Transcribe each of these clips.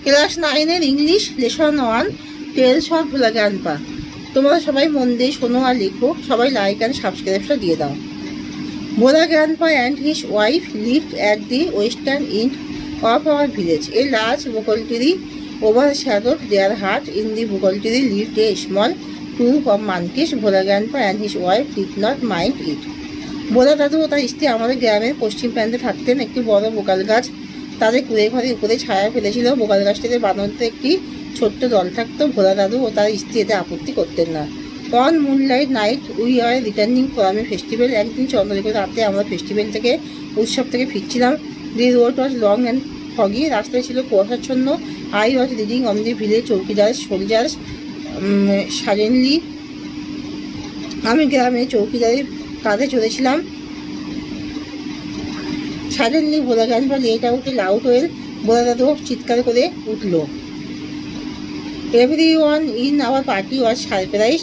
Class 9-এর English lesson 1 tells of Bhola grandpa. তোমরা সবাই মন দিয়ে শোনো আর লেখো, সবাই লাইক অ্যান্ড সাবস্ক্রাইবটা দিয়ে দাও। ভোলা grandpa and his wife lived at the western end of our village. A large bokol tree overshadowed their hut. In the bokol tree lived a small troop of monkeys. Bhola Grandpa and his wife did not mind it. ভোলা দাদু ও তার স্ত্রী আমাদের গ্রামের পশ্চিম প্রান্তে থাকতেন। একটি বড় vocal গাছ তাদের কুড়ে ঘরের উপরে ছায়া ফেলেছিল। বোকাল গাছটিতে বাঁধানোতে একটি ছোট্ট দল থাকতো। ভোলা দাদু ও তার স্ত্রী এতে আপত্তি করতেন না। On moonlight night we are returning from a festival. একদিন চন্দ্রলেখার রাতে আমরা ফেস্টিভ্যাল থেকে উৎসব থেকে ফিরছিলাম। The road was long and foggy. রাস্তায় ছিল কুয়াশাচ্ছন্ন। I was riding on the village chowkidar shoulders suddenly. আমি গ্রামে চৌকিদারের কাঁধে চড়েছিলাম। Suddenly Bhola grandpa let out a loud wail. Bhola দাদু চিৎকার করে উঠল। Every one in our party was surprise.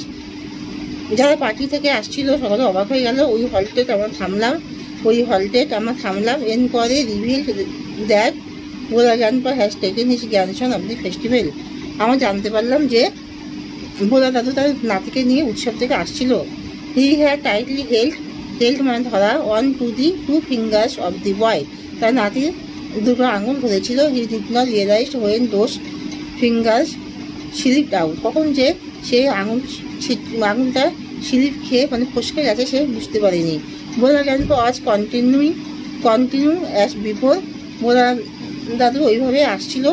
যারা পার্টি থেকে আসছিল সকালে অবাক হয়ে গেল। ওই হল্টেড আমরা থামলাম। Enquiry revealed that Bhola grandpa has taken his grandson of the festival. আমরা জানতে পারলাম যে ভোলা দাদু তার নাতিকে নিয়ে উৎসব থেকে আসছিল। হি হ্যাড টাইটলি হেল্ড মানে ধরা on to the 2 fingers of the boy. তার নাতির দুটো আঙুল ধরেছিল। He did not realise when those fingers slipped out. কখন যে সে আঙুলটা স্লিপ খেয়ে মানে ফসকে গেছে সে বুঝতে পারেনি। Bhola grandpa was continue as before. Bhola দাদু ওইভাবে আসছিল।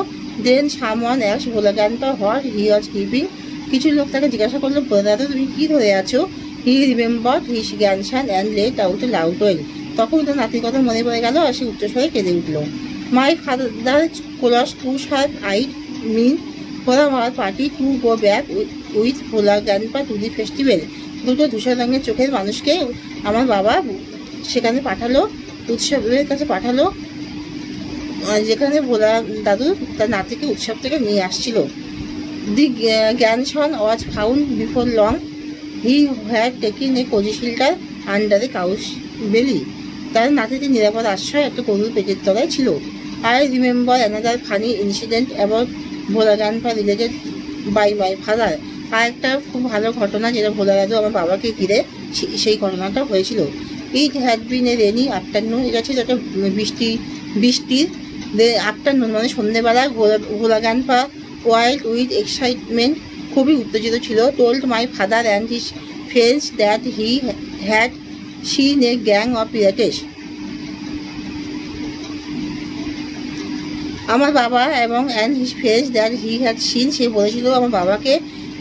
Then someone asked Bhola grandpa what he was keeping. কিছু লোক তাকে জিজ্ঞাসা করলো, ভোলা দাদু তুমি কী ধরে আছো? হি remembered his grandson and let out a loud well. তখন তার নাতির কথা মনে পড়ে গেল আর সে উচ্চস্বরে কেঁদে উঠল। My father calls two sharp eyed men for our party to go back with Bhola grandpa to the festival. দুটো ধূসর রঙের চোখের মানুষকে আমার বাবা সেখানে পাঠালো, উৎসবের কাছে পাঠালো, যেখানে ভোলা দাদু তার নাতিকে উৎসব থেকে নিয়ে আসছিল। The grandson was found before long. He had taken a cosy shelter under a cow's belly. তার নাতিটি নিরাপদ আশ্রয় একটা গরুর পেটের তলায় ছিল। I remember another funny incident about Bhola grandpa related by my father. আর একটা খুব ভালো ঘটনা যেটা ভোলা দাদু আমার বাবাকে ঘিরে সেই ঘটনাটা হয়েছিল। It had been a rainy afternoon. এটা ছিল একটা বৃষ্টির আফটারনুন মানে সন্ধ্যেবেলা। Bhola grandpa wild with excitement, খুবই উত্তেজিত ছিল। Told my father and his friends that he had seen a gang of pirates. আমার বাবা এবং and his friends that he had seen, সে বলেছিল আমার বাবাকে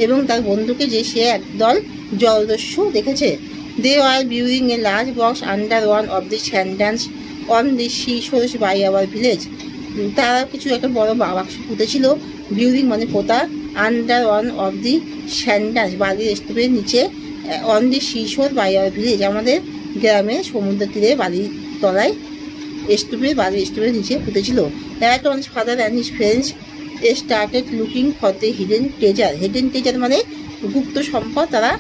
এবং তার বন্ধুকে যে সে একদল জলদস্যু দেখেছে। They are burying a large box under one of the sand dunes on the sea shores by our village. তারা কিছু একটা বড় বাক্স পুঁতেছিল। বিউরিং মানে পোতা, under one of the sand dunes বালির স্তূপের নিচে, on the sea shore by our village আমাদের গ্রামে সমুদ্র তীরে বালির তলায় বালির স্তূপের নিচে পুঁতেছিল। At once father and his friends started looking for the hidden treasure. Hidden treasure মানে গুপ্ত সম্পদ। তারা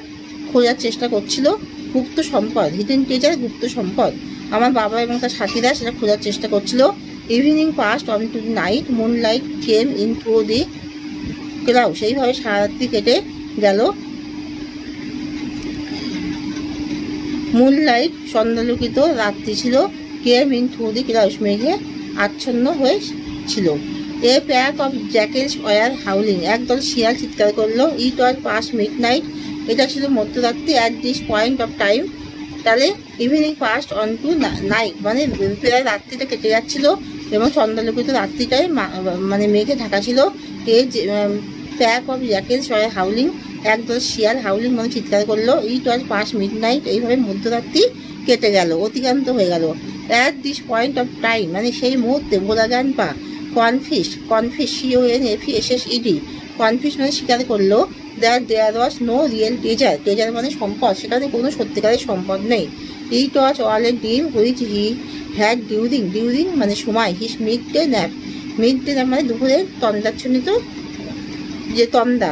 খোঁজার চেষ্টা করছিল গুপ্ত সম্পদ। হিডেন ট্রেজার গুপ্ত সম্পদ। আমার বাবা এবং তার সাথীরা সেটা খোঁজার চেষ্টা করছিল। Evening passed on to the night. Moonlight came in to the cloud. সেইভাবে সারারাত্রি কেটে গেল। মুনলাইট চন্দ্রালোকিত রাত্রি ছিল। Came in through the clouds মেঘে আচ্ছন্ন হয়েছিল। A pack of jackals were howling. একদল শিয়াল চিৎকার করলো। It was past midnight. এটা ছিল মধ্যরাত্রি। At this point of time, তাহলে evening passed on to night মানে প্রায় রাত্রিটা কেটে যাচ্ছিল এবং চন্দ্রালোকিত রাত্রিটাই মানে মেঘে ঢাকা ছিল। A pack of jackals were howling, একদল শিয়াল হাউলিং মানে চিৎকার করলো। ইট ওয়াজ পাস্ট মিডনাইট, এইভাবে মধ্যরাত্রি কেটে গেল, অতিক্রান্ত হয়ে গেল। At this point of time মানে সেই মুহূর্তে ভোলা গ্র্যান্ডপা কনফিস CONFESSED কনফিস মানে স্বীকার করলো that there was no real treasure. Treasure মানে সম্পদ, সেখানে কোনো সত্যিকারের সম্পদ নেই। It was all a dream which he had during মানে সময় হিস মিড ডে ন্যাপ মানে দুপুরের তন্দাচ্ছন্নিত যে তন্দা,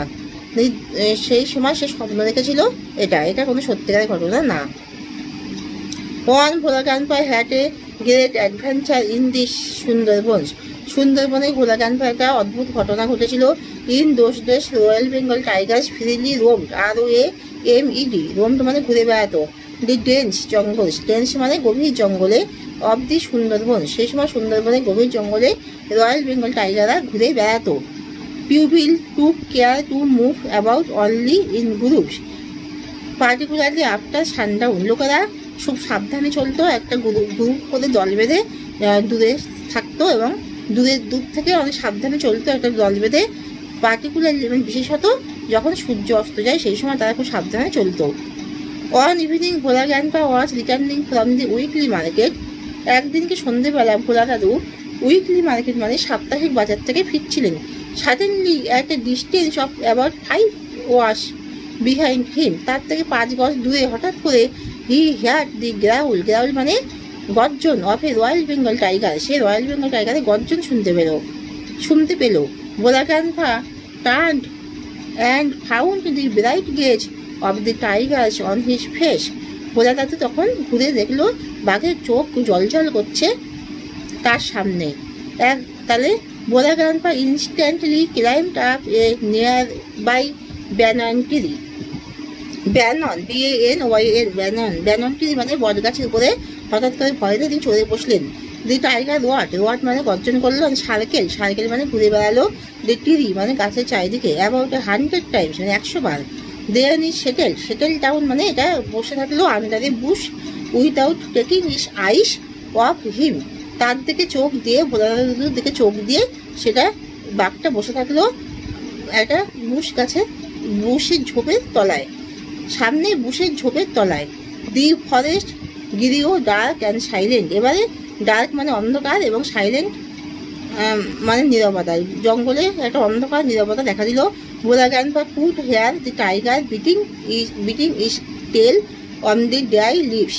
সেই সময় সে স্বপ্ন দেখেছিল। এটা কোনো সত্যিকারের ঘটনা না। One Bhola Grandpa had a great adventure in the Sundarbans. সুন্দরবনে ভোলা ক্যাম্পে একটা অদ্ভুত ঘটনা ঘটেছিল। In those days royal Bengal tigers freely roamed, ROAMED, roamed মানে ঘুরে বেড়াতো, দি ডেন্স জঙ্গল, ডেন্স মানে গভীর জঙ্গলে, অব দি সুন্দরবন, সেই সময় সুন্দরবনে গভীর জঙ্গলে রয়্যাল বেঙ্গল টাইগাররা ঘুরে বেড়াতো। People took care to move about only in groups, particularly after sundown, লোকেরা খুব সাবধানে চলতো, একটা গ্রুপ করে দল বেঁধে দূরে থাকতো এবং দূর থেকে অনেক সাবধানে চলতো একটা দল বেঁধে, পার্টিকুলারলি মানে বিশেষত যখন সূর্য অস্ত যায় সেই সময় তারা খুব সাবধানে চলতো। On evening Bhola grandpa was returning from the weekly market, একদিনকে সন্ধ্যেবেলা ভোলা দাদু উইকলি মার্কেট মানে সাপ্তাহিক বাজার থেকে ফিরছিলেন। Suddenly at a distance of about 5 ওয়াশ বিহাইন্ড হিম, তার থেকে 5 গজ দূরে হঠাৎ করে he had the growl, growl মানে গর্জন, of a royal Bengal tiger, সে রয়্যাল বেঙ্গল টাইগারের গর্জন শুনতে পেল। Bhola grandpa turned and found the bright gaze of the tigers on his face, Bhola দাদু তখন ঘুরে দেখলো বাঘের চোখ জলজল করছে তার সামনে। তাহলে Bhola grandpa instantly climbed up a nearby banyan tree, banyan BANYN, banyan tree মানে বট গাছের উপরে হঠাৎ করে ভয়তে তিনি চড়ে বসলেন। দি টাইগার ওয়াট মানে গর্জন করলো, সার্কেল মানে ঘুরে বেড়ালো, দি ট্রি মানে গাছের চারিদিকে, অ্যাবাউট 100 টাইমস মানে 100 বার। দেন ইজ সেটেল ডাউন মানে এটা বসে থাকলো under A Bush without taking is eyes of him, তার দিকে চোখ দিয়ে, ভোলা দাদুর দিকে চোখ দিয়ে সেটা বাঘটা বসে থাকলো একটা বুশের ঝোপের তলায়, সামনে বুশের ঝোপের তলায়। The forest grew dark and silent, এবারে ডার্ক মানে অন্ধকার এবং সাইলেন্ট মানে নীরবতা, জঙ্গলে একটা অন্ধকার নীরবতা দেখা দিল। Bhola grandpa put hear the tiger beating his tail on the dry leaves,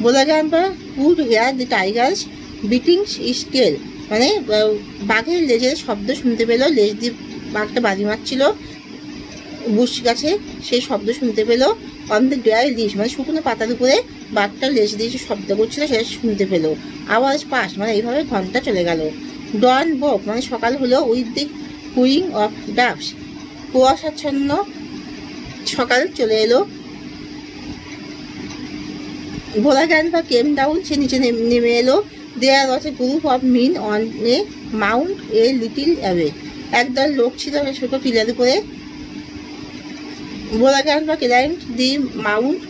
Bhola grandpa put hear the tigers beating his tail মানে বাঘের লেজের শব্দ শুনতে পেল, লেজ দিয়ে বাঘটা বাজি মারছিল বুশ গাছে, সেই শব্দ শুনতে পেল। অন দ্য ড্রাই লিভস মানে শুকনো পাতার উপরে বাঘটা লেজ দিয়ে শব্দ করছিল সেটা শুনতে পেল। আওয়াজ পাস মানে এইভাবে ঘন্টা চলে গেল। ডন বোক মানে সকাল হলো, উইথ দি কুইং অফ ডাভস, কুয়াশাচ্ছন্ন সকাল চলে এলো। ভোলা গ্র্যান্ডপা কেম ডাউন, সে নিচে নেমে এলো। There was a group of men on a mount a little away, একদল লোক ছিল ছোট টিলার উপরে। Bhola grandpa climbed the mount,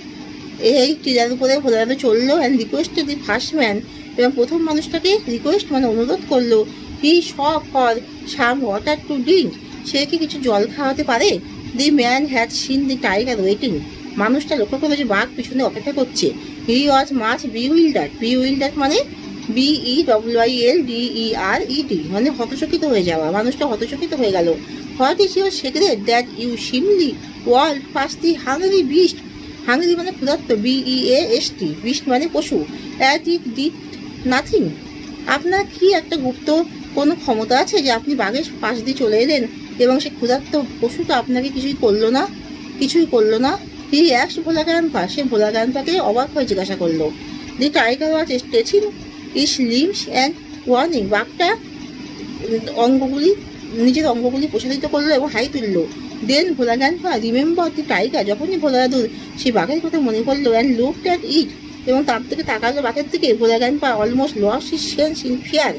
এই টিলার উপরে ভোলা দাদু চললো। And request the first man, এবং প্রথম মানুষটাকে রিকোয়েস্ট মানে অনুরোধ করলো, হি শ for some water to drink, সে কি কিছু জল খাওয়াতে পারে। The man had seen the tiger waiting, মানুষটা লক্ষ্য করলো যে বাঘ পিছনে অপেক্ষা করছে। হি ওয়াজ মাচ বিউইল্ডার মানে BEWILDERED মানে হতচকিত হয়ে যাওয়া, মানুষটা হতচকিত হয়ে গেল। What is your secret that you simply world first the hungry beast, hungry মানে ক্ষুধার্ত, BEAST, বিস্ট মানে পশু, অ্যাট ইট ডিড নাথিং, আপনার কি একটা গুপ্ত কোনো ক্ষমতা আছে যে আপনি বাঘের পাশ দিয়ে চলে এলেন এবং সে ক্ষুধার্ত পশুটা আপনাকে কিছুই করলো না। হি অ্যাক্স ভোলা গ্র্যান্ডপা, সে ভোলা গ্র্যান্ডপাকে অবাক হয়ে জিজ্ঞাসা করলো। The tiger was stretching its limbs and ওয়ার্নিং, বাঘটা নিজের অঙ্গগুলি প্রসারিত করলো এবং হাই তুললো। Then Bhola grandpa remember the tiger, যখনই ভোলা দাদুর সেই বাঘের কথা মনে পড়লো, অ্যান্ড লুকড অ্যাট ইট, এবং তার থেকে তাকালো বাঘের দিকে। Bhola grandpa almost lost his sense in fear,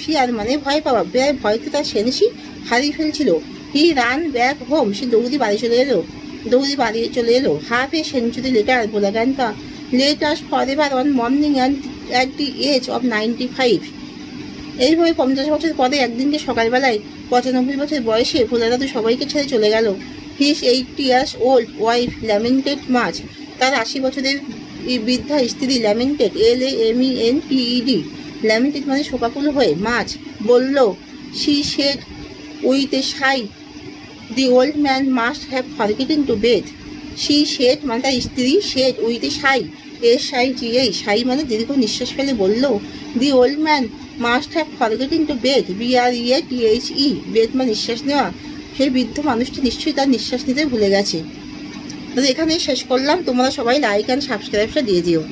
fear মানে ভয় পাওয়া, ভয়তে তার সেন্সই হারিয়ে ফেলছিল। হি রান ব্যাক হোম, সে দৌড়ি বাড়ি চলে এলো। Half a century later Bhola grandpa left us forever one morning and at the age of 95, এইভাবে 50 বছর পরে একদিনকে সকালবেলায় 95 বছর বয়সে ভোলা দাদু সবাইকে ছেড়ে চলে গেল। His 80 years old wife lamented much, তার 80 বছরের বৃদ্ধা স্ত্রী ল্যামেন্টেড LAMENTED, ল্যামেন্টেড মানে শোকাকুল হয়ে, মাছ বলল, she said with a sigh the old man must have forgotten to breathe, she said মানে তার স্ত্রী, shed with a Sai, SIGA, সাই মানে দীর্ঘ নিঃশ্বাস ফেলে বলল, দি old man must have forgotten to bathe, BREATHE, bathe মানে নিঃশ্বাস নেওয়া, সেই বৃদ্ধ মানুষটি নিশ্চয়ই তার নিঃশ্বাস নিতে ভুলে গেছে। তো এখানেই শেষ করলাম, তোমরা সবাই লাইক অ্যান্ড সাবস্ক্রাইবটা দিয়ে দিও।